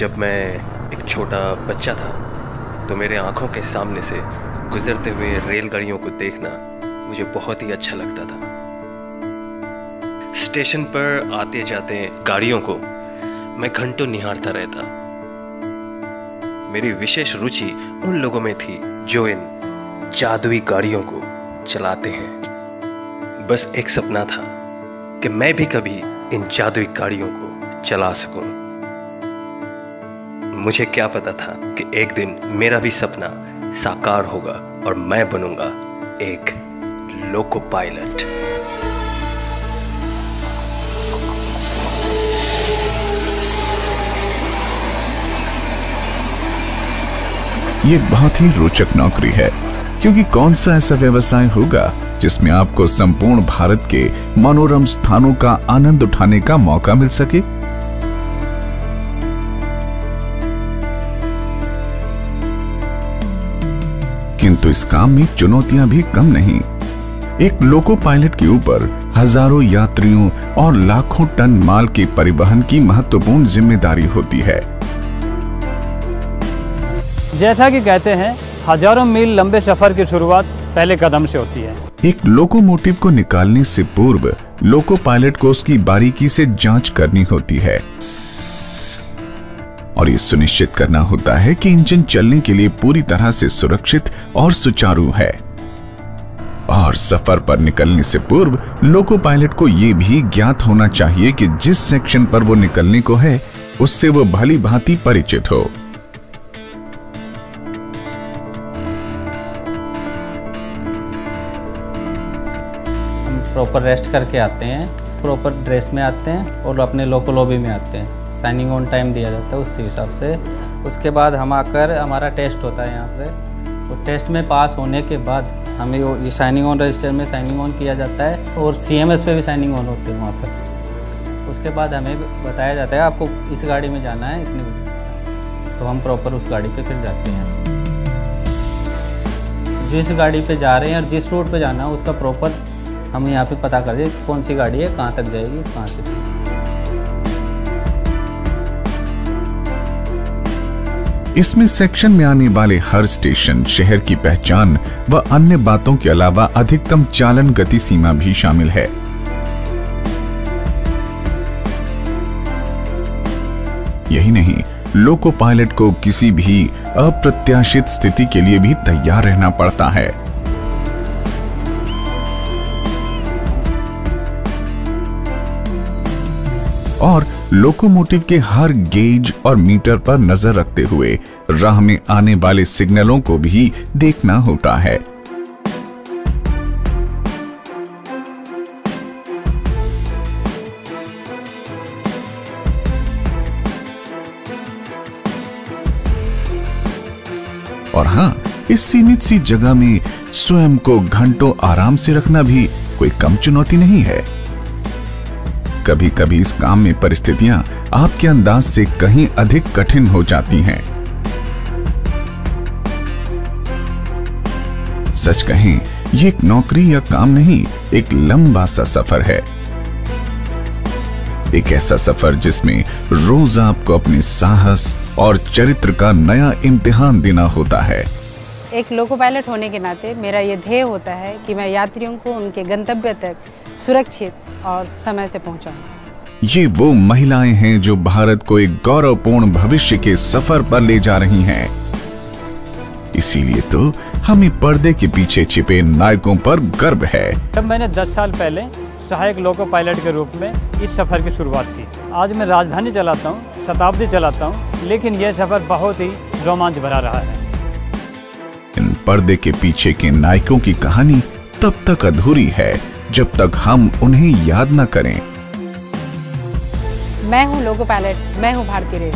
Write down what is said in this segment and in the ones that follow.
जब मैं एक छोटा बच्चा था तो मेरे आंखों के सामने से गुजरते हुए रेलगाड़ियों को देखना मुझे बहुत ही अच्छा लगता था। स्टेशन पर आते जाते गाड़ियों को मैं घंटों निहारता रहता। मेरी विशेष रुचि उन लोगों में थी जो इन जादुई गाड़ियों को चलाते हैं। बस एक सपना था कि मैं भी कभी इन जादुई गाड़ियों को चला सकूं। मुझे क्या पता था कि एक दिन मेरा भी सपना साकार होगा और मैं बनूंगा एक लोको पायलट। ये एक बहुत ही रोचक नौकरी है, क्योंकि कौन सा ऐसा व्यवसाय होगा जिसमें आपको संपूर्ण भारत के मनोरम स्थानों का आनंद उठाने का मौका मिल सके। किंतु इस काम में चुनौतियां भी कम नहीं। एक लोको पायलट के ऊपर हजारों यात्रियों और लाखों टन माल के परिवहन की महत्वपूर्ण जिम्मेदारी होती है। जैसा कि कहते हैं, हजारों मील लंबे सफर की शुरुआत पहले कदम से होती है। एक लोकोमोटिव को निकालने से पूर्व लोको पायलट को उसकी बारीकी से जांच करनी होती है और ये सुनिश्चित करना होता है कि इंजन चलने के लिए पूरी तरह से सुरक्षित और सुचारू है। और सफर पर निकलने से पूर्व लोको पायलट को यह भी ज्ञात होना चाहिए कि जिस सेक्शन पर वो निकलने को है उससे वो भली भांति परिचित हो। प्रॉपर रेस्ट करके आते हैं, प्रॉपर ड्रेस में आते हैं और अपने लोको लॉबी में आते हैं। साइनिंग ऑन टाइम दिया जाता है उसी हिसाब से। उसके बाद हम आकर हमारा टेस्ट होता है यहाँ पे। तो टेस्ट में पास होने के बाद हमें ये साइनिंग ऑन रजिस्टर में साइनिंग ऑन किया जाता है और CMS पे भी साइनिंग ऑन होती है वहाँ पर। उसके बाद हमें बताया जाता है आपको इस गाड़ी में जाना है इतनी बजे, तो हम प्रॉपर उस गाड़ी पर फिर जाते हैं। जिस गाड़ी पर जा रहे हैं और जिस रूट पर जाना है उसका प्रॉपर हम यहाँ पे पता कर दें कौन सी गाड़ी है, कहाँ तक जाएगी, कहाँ से। इसमें सेक्शन में आने वाले हर स्टेशन, शहर की पहचान व अन्य बातों के अलावा अधिकतम चालन गति सीमा भी शामिल है। यही नहीं, लोको पायलट को किसी भी अप्रत्याशित स्थिति के लिए भी तैयार रहना पड़ता है। और लोकोमोटिव के हर गेज और मीटर पर नजर रखते हुए राह में आने वाले सिग्नलों को भी देखना होता है। और हाँ, इस सीमित सी जगह में स्वयं को घंटों आराम से रखना भी कोई कम चुनौती नहीं है। कभी कभी इस काम में परिस्थितियां आपके अंदाज से कहीं अधिक कठिन हो जाती हैं। सच कहें, ये एक नौकरी या काम नहीं, एक लंबा सा सफर है। एक ऐसा सफर जिसमें रोज आपको अपने साहस और चरित्र का नया इम्तिहान देना होता है। एक लोको पायलट होने के नाते मेरा ये ध्येय होता है कि मैं यात्रियों को उनके गंतव्य तक सुरक्षित और समय से पहुंचाऊं। ये वो महिलाएं हैं जो भारत को एक गौरवपूर्ण भविष्य के सफर पर ले जा रही हैं। इसीलिए तो हमें पर्दे के पीछे छिपे नायकों पर गर्व है। जब मैंने 10 साल पहले सहायक लोको पायलट के रूप में इस सफर की शुरुआत की। आज मैं राजधानी चलाता हूँ, शताब्दी चलाता हूँ, लेकिन यह सफर बहुत ही रोमांच भरा रहा है। इन पर्दे के पीछे के नायकों की कहानी तब तक अधूरी है जब तक हम उन्हें याद न करें। मैं हूं लोको पायलट, मैं हूं भारतीय रेल,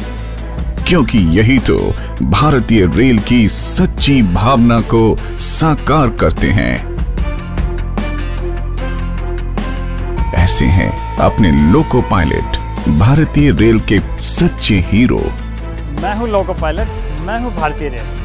क्योंकि यही तो भारतीय रेल की सच्ची भावना को साकार करते हैं। ऐसे हैं अपने लोको पायलट, भारतीय रेल के सच्चे हीरो। मैं हूं लोको पायलट, मैं हूं भारतीय रेल।